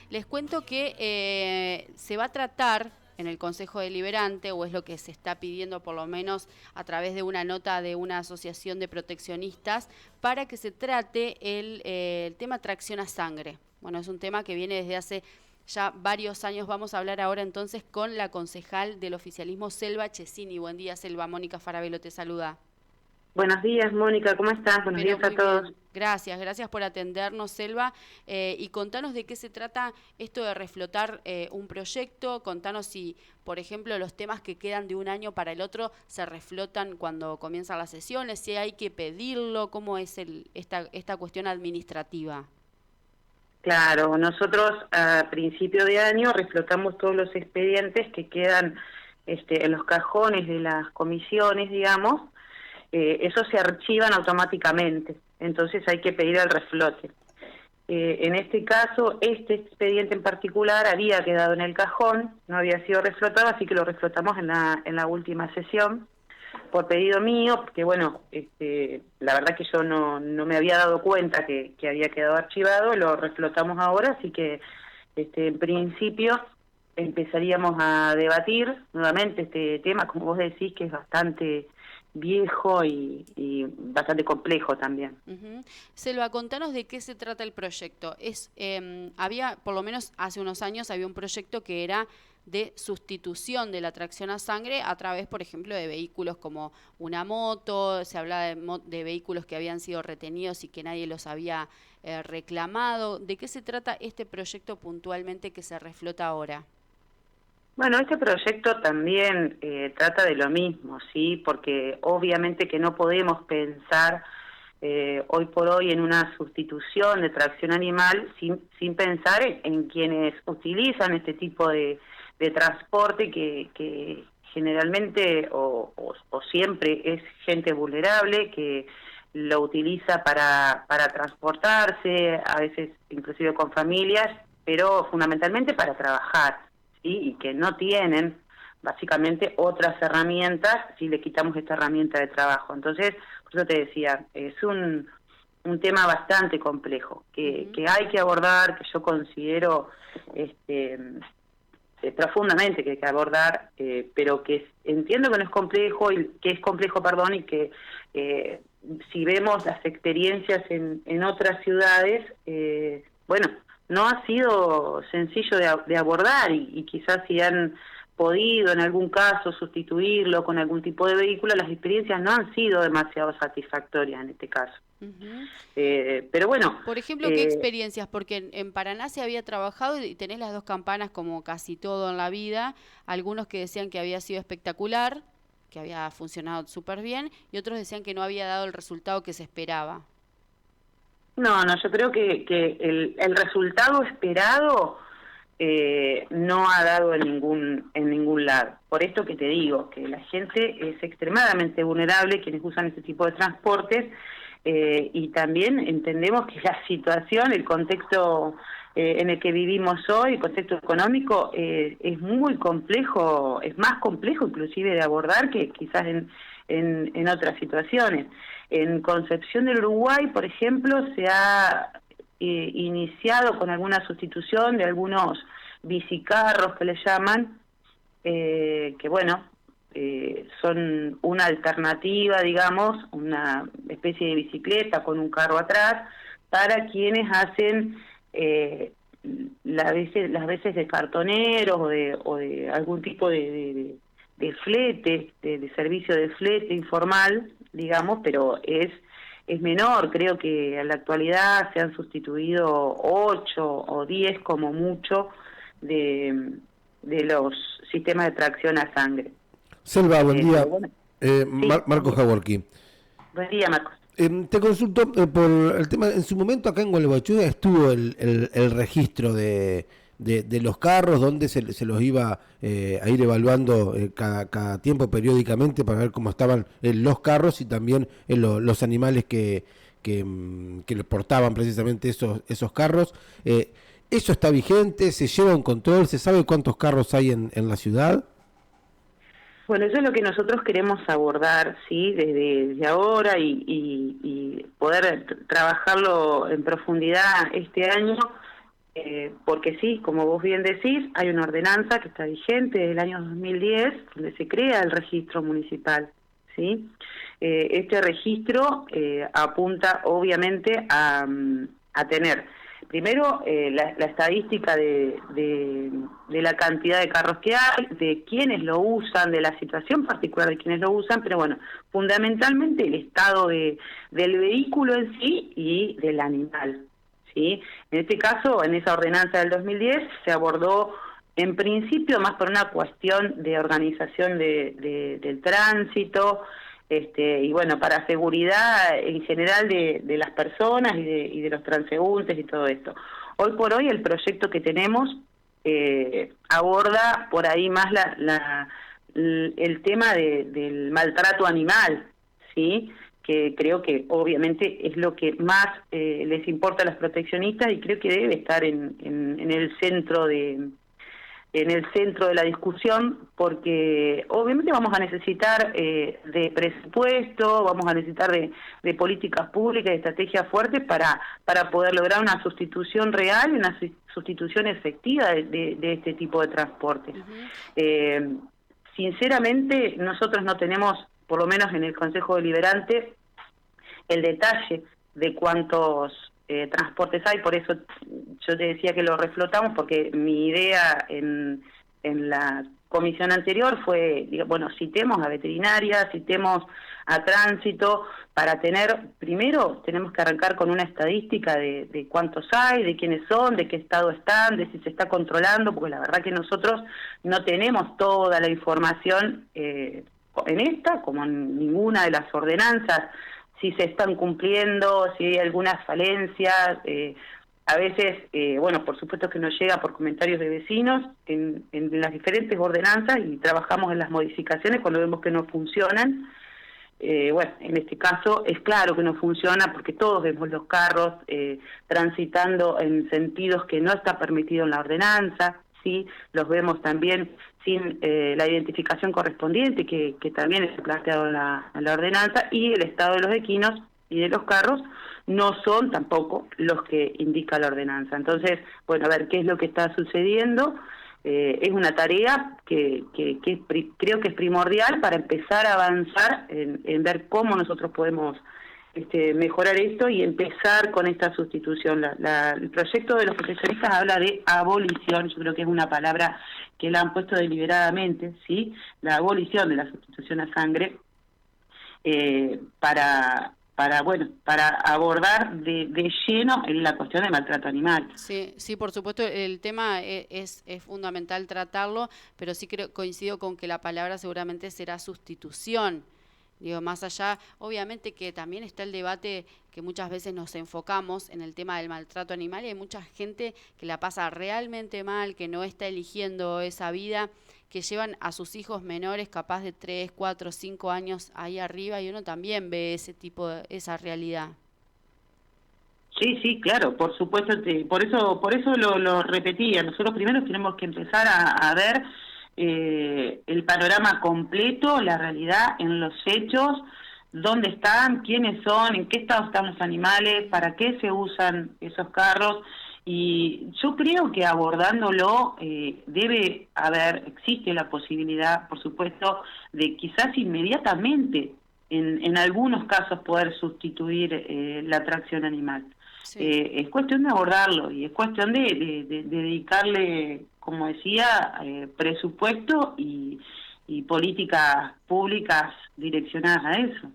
Les cuento que se va a tratar en el Consejo Deliberante, o es lo que se está pidiendo por lo menos a través de una nota de una asociación de proteccionistas, para que se trate el tema tracción a sangre. Bueno, es un tema que viene desde hace ya varios años. Vamos a hablar ahora entonces con la concejal del oficialismo, Selva Chesini. Buen día, Selva. Mónica Farabelo te saluda. Buenos días, Mónica, ¿cómo estás? Buenos Pero días a muy todos. bien, gracias por atendernos, Selva, y contanos de qué se trata esto de reflotar un proyecto. Contanos si, por ejemplo, los temas que quedan de un año para el otro se reflotan cuando comienzan las sesiones, si hay que pedirlo, cómo es esta cuestión administrativa. Claro, nosotros a principio de año reflotamos todos los expedientes que quedan en los cajones de las comisiones, digamos. Esos se archivan automáticamente, entonces hay que pedir el reflote. En este caso, este expediente en particular había quedado en el cajón, no había sido reflotado, así que lo reflotamos en la última sesión, por pedido mío, porque bueno, la verdad que yo no me había dado cuenta que había quedado archivado, lo reflotamos ahora, así que en principio empezaríamos a debatir nuevamente este tema, como vos decís, que es bastante viejo y bastante complejo también. Selva, contanos de qué se trata el proyecto. Había, por lo menos hace unos años, había un proyecto que era de sustitución de la tracción a sangre a través, por ejemplo, de vehículos como una moto. Se hablaba de vehículos que habían sido retenidos y que nadie los había reclamado. ¿De qué se trata este proyecto puntualmente que se reflota ahora? Bueno, este proyecto también trata de lo mismo, ¿sí? Porque obviamente que no podemos pensar hoy por hoy en una sustitución de tracción animal sin pensar en quienes utilizan este tipo de transporte que generalmente o siempre es gente vulnerable que lo utiliza para transportarse, a veces inclusive con familias, pero fundamentalmente para trabajar. ¿Sí? Y que no tienen básicamente otras herramientas si le quitamos esta herramienta de trabajo. Entonces, por eso te decía, es un tema bastante complejo que hay que abordar, que yo considero profundamente que hay que abordar, pero que entiendo que no es complejo, perdón, y que si vemos las experiencias en otras ciudades, bueno, no ha sido sencillo de abordar y quizás si han podido en algún caso sustituirlo con algún tipo de vehículo, las experiencias no han sido demasiado satisfactorias en este caso. Pero bueno. Por ejemplo, ¿qué experiencias? Porque en Paraná se había trabajado y tenés las dos campanas como casi todo en la vida. Algunos que decían que había sido espectacular, que había funcionado súper bien, y otros decían que no había dado el resultado que se esperaba. No, yo creo que el resultado esperado no ha dado en ningún lado. Por esto que te digo, que la gente es extremadamente vulnerable, quienes usan este tipo de transportes, y también entendemos que la situación, el contexto en el que vivimos hoy, el contexto económico, es muy complejo, es más complejo inclusive de abordar que quizás en otras situaciones. En Concepción del Uruguay, por ejemplo, se ha iniciado con alguna sustitución de algunos bicicarros que le llaman, que bueno, son una alternativa, digamos, una especie de bicicleta con un carro atrás, para quienes hacen las veces de cartoneros o de algún tipo de flete, de servicio de flete informal, digamos, pero es menor. Creo que en la actualidad se han sustituido 8 o 10 como mucho de los sistemas de tracción a sangre. Selva, buen día. Bueno, sí, Marco Jaworki. Buen día, Marcos. Te consulto por el tema, en su momento acá en Gualeguaychú estuvo el registro de los carros, donde se los iba a ir evaluando cada tiempo periódicamente para ver cómo estaban los carros y también los animales que les portaban precisamente esos carros. ¿Eso está vigente? ¿Se lleva un control? ¿Se sabe cuántos carros hay en la ciudad? Bueno, eso es lo que nosotros queremos abordar, sí, desde ahora y poder trabajarlo en profundidad este año. porque sí, como vos bien decís, hay una ordenanza que está vigente del año 2010, donde se crea el registro municipal, ¿sí? Este registro apunta obviamente a tener, primero, la estadística de la cantidad de carros que hay, de quiénes lo usan, de la situación particular de quienes lo usan, pero bueno, fundamentalmente el estado del vehículo en sí y del animal, ¿sí? En este caso, en esa ordenanza del 2010, se abordó en principio más por una cuestión de organización del tránsito, y bueno, para seguridad en general de las personas y de los transeúntes y todo esto. Hoy por hoy el proyecto que tenemos aborda por ahí más el tema del maltrato animal, ¿sí? Que creo que obviamente es lo que más les importa a los proteccionistas y creo que debe estar en el centro de la discusión, porque obviamente vamos a necesitar de presupuesto, vamos a necesitar de políticas públicas, de estrategias fuertes para poder lograr una sustitución real, una sustitución efectiva de este tipo de transporte. Sinceramente, nosotros no tenemos, por lo menos en el Consejo Deliberante, el detalle de cuántos transportes hay, por eso yo te decía que lo reflotamos, porque mi idea en la comisión anterior fue, bueno, citemos a veterinaria, citemos a tránsito, para tener, primero tenemos que arrancar con una estadística de cuántos hay, de quiénes son, de qué estado están, de si se está controlando, porque la verdad que nosotros no tenemos toda la información en esta, como en ninguna de las ordenanzas, si se están cumpliendo, si hay algunas falencias. A veces, bueno, por supuesto que nos llega por comentarios de vecinos en las diferentes ordenanzas y trabajamos en las modificaciones cuando vemos que no funcionan. Bueno, en este caso es claro que no funciona porque todos vemos los carros transitando en sentidos que no está permitido en la ordenanza, ¿sí? Los vemos también sin la identificación correspondiente que también es planteado en la ordenanza, y el estado de los equinos y de los carros no son tampoco los que indica la ordenanza. Entonces, bueno, a ver qué es lo que está sucediendo. Es una tarea que creo que es primordial para empezar a avanzar en ver cómo nosotros podemos mejorar esto y empezar con esta sustitución. El proyecto de los proteccionistas habla de abolición, yo creo que es una palabra que la han puesto deliberadamente, ¿sí? La abolición de la sustitución a sangre para abordar de lleno en la cuestión del maltrato animal. Sí, por supuesto, el tema es fundamental tratarlo, pero sí coincido con que la palabra seguramente será sustitución. Digo, más allá, obviamente que también está el debate que muchas veces nos enfocamos en el tema del maltrato animal, y hay mucha gente que la pasa realmente mal, que no está eligiendo esa vida, que llevan a sus hijos menores capaz de 3, 4, 5 años ahí arriba, y uno también ve esa realidad. Sí, claro, por supuesto, por eso lo repetía. Nosotros primero tenemos que empezar a ver el panorama completo, la realidad en los hechos, dónde están, quiénes son, en qué estado están los animales, para qué se usan esos carros, y yo creo que abordándolo existe la posibilidad, por supuesto, de quizás inmediatamente, en algunos casos, poder sustituir la tracción animal. Sí. Es cuestión de abordarlo y es cuestión de dedicarle, como decía, presupuesto y políticas públicas direccionadas a eso.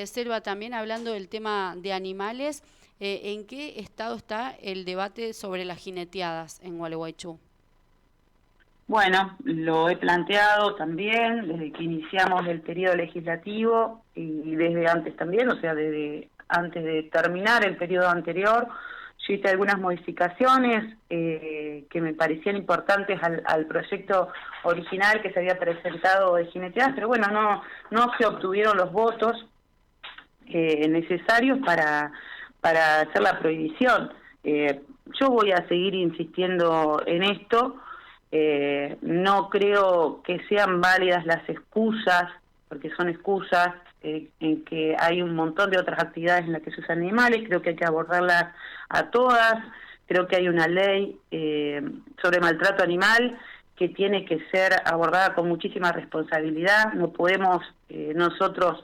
Selva, también hablando del tema de animales, ¿en qué estado está el debate sobre las jineteadas en Gualeguaychú? Bueno, lo he planteado también desde que iniciamos el periodo legislativo y desde antes también, o sea, desde antes de terminar el periodo anterior. Yo hice algunas modificaciones que me parecían importantes al proyecto original que se había presentado de jineteadas, pero bueno, no se obtuvieron los votos necesarios para hacer la prohibición. Yo voy a seguir insistiendo en esto. No creo que sean válidas las excusas, porque son excusas en que hay un montón de otras actividades en las que se usan animales. Creo que hay que abordarlas a todas Creo que hay una ley sobre maltrato animal que tiene que ser abordada con muchísima responsabilidad. No podemos nosotros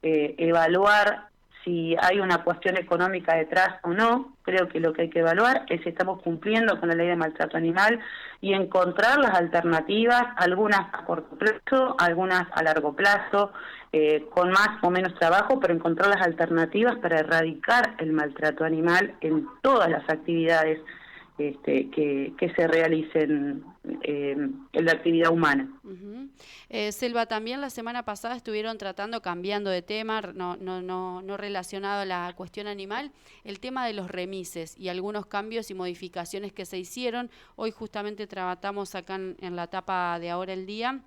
evaluar si hay una cuestión económica detrás o no. Creo que lo que hay que evaluar es si estamos cumpliendo con la ley de maltrato animal y encontrar las alternativas, algunas a corto plazo, algunas a largo plazo, con más o menos trabajo, pero encontrar las alternativas para erradicar el maltrato animal en todas las actividades que se realicen en la actividad humana. Selva, también la semana pasada estuvieron tratando, cambiando de tema, no relacionado a la cuestión animal, el tema de los remises y algunos cambios y modificaciones que se hicieron. Hoy justamente tratamos acá en la etapa de Ahora el Día,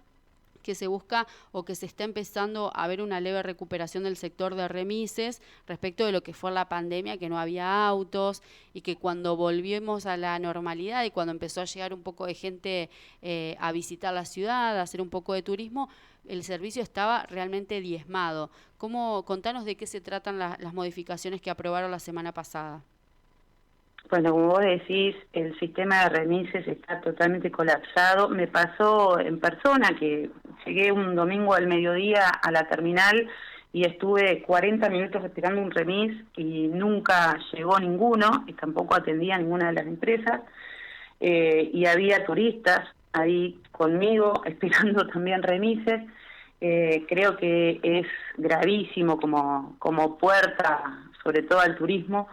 que se busca o que se está empezando a ver una leve recuperación del sector de remises respecto de lo que fue la pandemia, que no había autos y que cuando volvimos a la normalidad y cuando empezó a llegar un poco de gente a visitar la ciudad, a hacer un poco de turismo, el servicio estaba realmente diezmado. Contanos de qué se tratan las modificaciones que aprobaron la semana pasada. Bueno, como vos decís, el sistema de remises está totalmente colapsado. Me pasó en persona que llegué un domingo al mediodía a la terminal y estuve 40 minutos esperando un remis y nunca llegó ninguno y tampoco atendía a ninguna de las empresas. Y había turistas ahí conmigo esperando también remises. Creo que es gravísimo como puerta, sobre todo al turismo.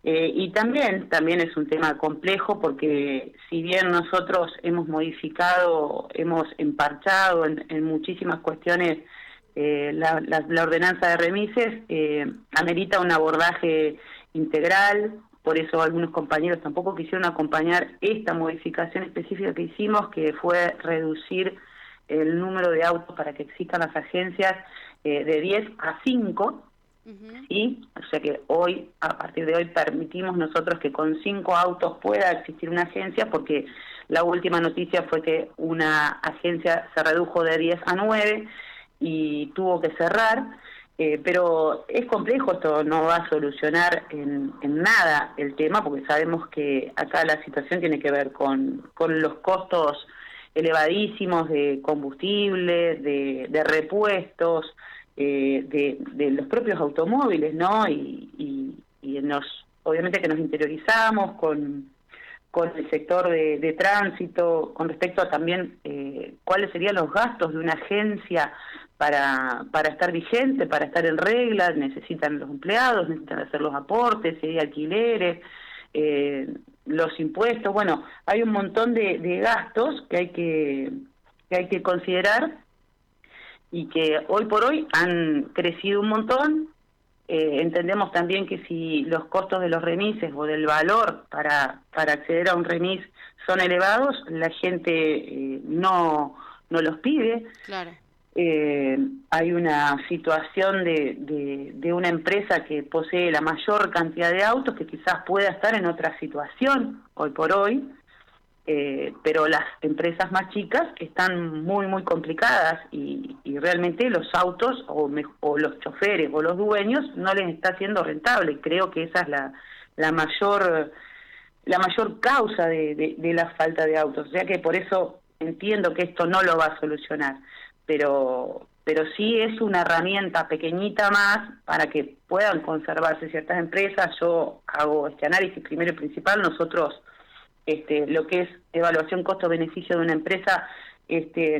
Y también es un tema complejo porque si bien nosotros hemos modificado, hemos emparchado en muchísimas cuestiones la ordenanza de remises, amerita un abordaje integral. Por eso algunos compañeros tampoco quisieron acompañar esta modificación específica que hicimos, que fue reducir el número de autos para que existan las agencias de 10 a 5. Y, o sea que hoy, a partir de hoy, permitimos nosotros que con 5 autos pueda existir una agencia, porque la última noticia fue que una agencia se redujo de 10 a 9 y tuvo que cerrar, pero es complejo, esto no va a solucionar en nada el tema, porque sabemos que acá la situación tiene que ver con los costos elevadísimos de combustible, de repuestos, de los propios automóviles, ¿no? Y obviamente que nos interiorizamos con el sector de tránsito, con respecto a también cuáles serían los gastos de una agencia para estar vigente, para estar en regla. Necesitan los empleados, necesitan hacer los aportes, si hay alquileres, los impuestos. Bueno, hay un montón de gastos que hay que considerar y que hoy por hoy han crecido un montón. Entendemos también que si los costos de los remises o del valor para acceder a un remis son elevados, la gente no los pide. Claro. Hay una situación de una empresa que posee la mayor cantidad de autos que quizás pueda estar en otra situación hoy por hoy, pero las empresas más chicas están muy muy complicadas y realmente los autos o los choferes o los dueños no les está siendo rentable. Creo que esa es la mayor causa de la falta de autos, o sea que por eso entiendo que esto no lo va a solucionar, pero sí es una herramienta pequeñita más para que puedan conservarse ciertas empresas. Yo hago este análisis primero y principal. Nosotros lo que es evaluación costo-beneficio de una empresa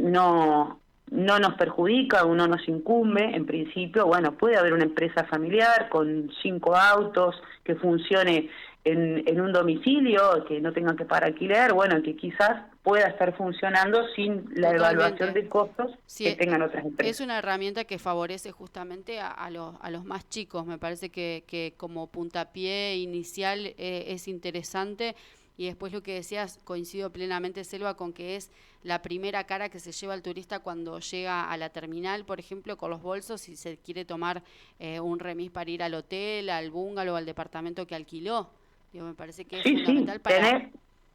no nos perjudica o no nos incumbe. En principio, bueno, puede haber una empresa familiar con 5 autos que funcione en un domicilio, que no tengan que pagar alquiler, bueno, que quizás pueda estar funcionando sin la evaluación de costos que tengan otras empresas. Es una herramienta que favorece justamente a los más chicos. Me parece que como puntapié inicial es interesante. Y después lo que decías, coincido plenamente, Selva, con que es la primera cara que se lleva el turista cuando llega a la terminal, por ejemplo, con los bolsos, y se quiere tomar un remis para ir al hotel, al bungalow, al departamento que alquiló. Digo, me parece que es fundamental para...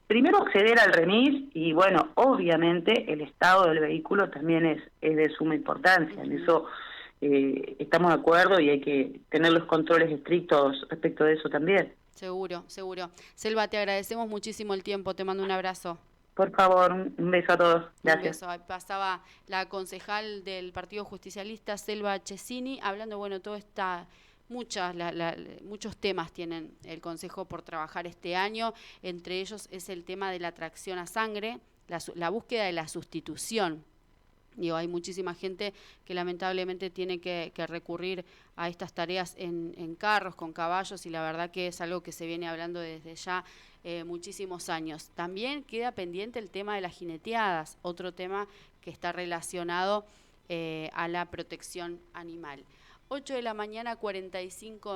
Primero acceder al remis y, bueno, obviamente el estado del vehículo también es de suma importancia. En eso estamos de acuerdo y hay que tener los controles estrictos respecto de eso también. Seguro, seguro. Selva, te agradecemos muchísimo el tiempo, te mando un abrazo. Por favor, un beso a todos. Gracias. Un beso. Pasaba la concejal del Partido Justicialista, Selva Chesini, hablando, bueno, todo está... muchos temas tienen el Consejo por trabajar este año, entre ellos es el tema de la tracción a sangre, la búsqueda de la sustitución. Digo, hay muchísima gente que lamentablemente tiene que recurrir a estas tareas en carros, con caballos, y la verdad que es algo que se viene hablando desde ya muchísimos años. También queda pendiente el tema de las jineteadas, otro tema que está relacionado a la protección animal. 8 de la mañana, 45